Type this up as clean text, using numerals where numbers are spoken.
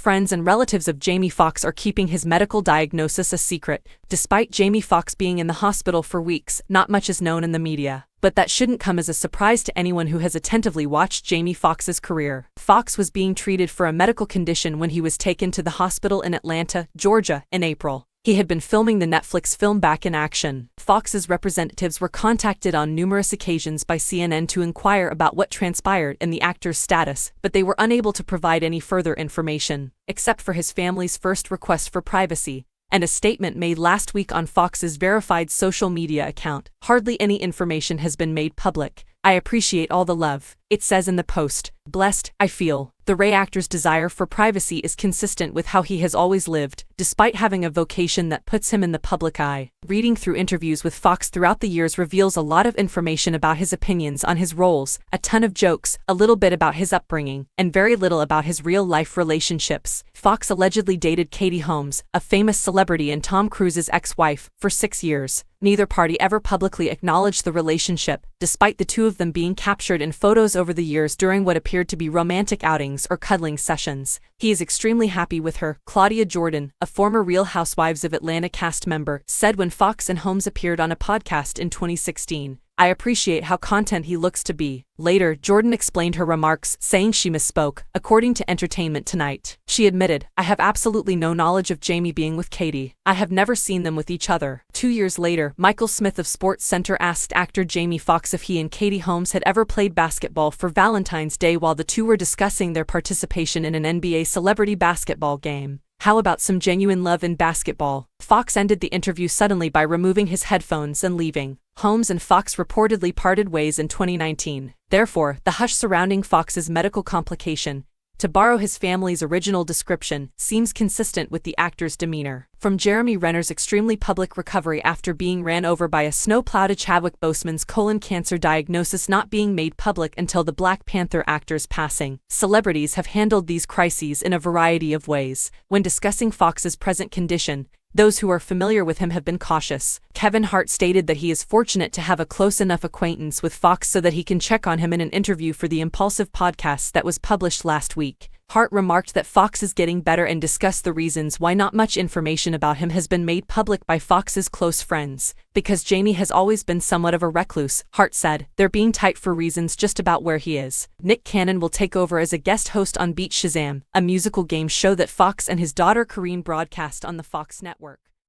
friends and relatives of Jamie Foxx are keeping his medical diagnosis a secret. Despite Jamie Foxx being in the hospital for weeks, not much is known in the media. But that shouldn't come as a surprise to anyone who has attentively watched Jamie Foxx's career. Foxx was being treated for a medical condition when he was taken to the hospital in Atlanta, Georgia, in April. He had been filming the Netflix film Back in Action. Foxx's representatives were contacted on numerous occasions by CNN to inquire about what transpired and the actor's status, but they were unable to provide any further information, except for his family's first request for privacy, and a statement made last week on Foxx's verified social media account. Hardly any information has been made public. I appreciate all the love, it says in the post. Blessed, I feel. The Ray actor's desire for privacy is consistent with how he has always lived, despite having a vocation that puts him in the public eye. Reading through interviews with Foxx throughout the years reveals a lot of information about his opinions on his roles, a ton of jokes, a little bit about his upbringing, and very little about his real-life relationships. Foxx allegedly dated Katie Holmes, a famous celebrity and Tom Cruise's ex-wife, for 6 years. Neither party ever publicly acknowledged the relationship, despite the two of them being captured in photos over the years during what appeared to be romantic outings or cuddling sessions. He is extremely happy with her, Claudia Jordan, a former Real Housewives of Atlanta cast member, said when Foxx and Holmes appeared on a podcast in 2016. I appreciate how content he looks to be. Later, Jordan explained her remarks, saying she misspoke. According to Entertainment Tonight, she admitted, I have absolutely no knowledge of Jamie being with Katie. I have never seen them with each other. 2 years later, Michael Smith of Sports Center asked actor Jamie Foxx if he and Katie Holmes had ever played basketball for Valentine's Day while the two were discussing their participation in an NBA celebrity basketball game. How about some genuine love in basketball? Foxx ended the interview suddenly by removing his headphones and leaving. Holmes and Foxx reportedly parted ways in 2019. Therefore, the hush surrounding Foxx's medical complication, to borrow his family's original description, seems consistent with the actor's demeanor. From Jeremy Renner's extremely public recovery after being ran over by a snowplow to Chadwick Boseman's colon cancer diagnosis not being made public until the Black Panther actor's passing, celebrities have handled these crises in a variety of ways. When discussing Foxx's present condition, those who are familiar with him have been cautious. Kevin Hart stated that he is fortunate to have a close enough acquaintance with Foxx so that he can check on him in an interview for the Impulsive podcast that was published last week. Hart remarked that Foxx is getting better and discussed the reasons why not much information about him has been made public by Foxx's close friends. Because Jamie has always been somewhat of a recluse, Hart said, they're being tight for reasons just about where he is. Nick Cannon will take over as a guest host on Beat Shazam, a musical game show that Foxx and his daughter Kareen broadcast on the Fox network.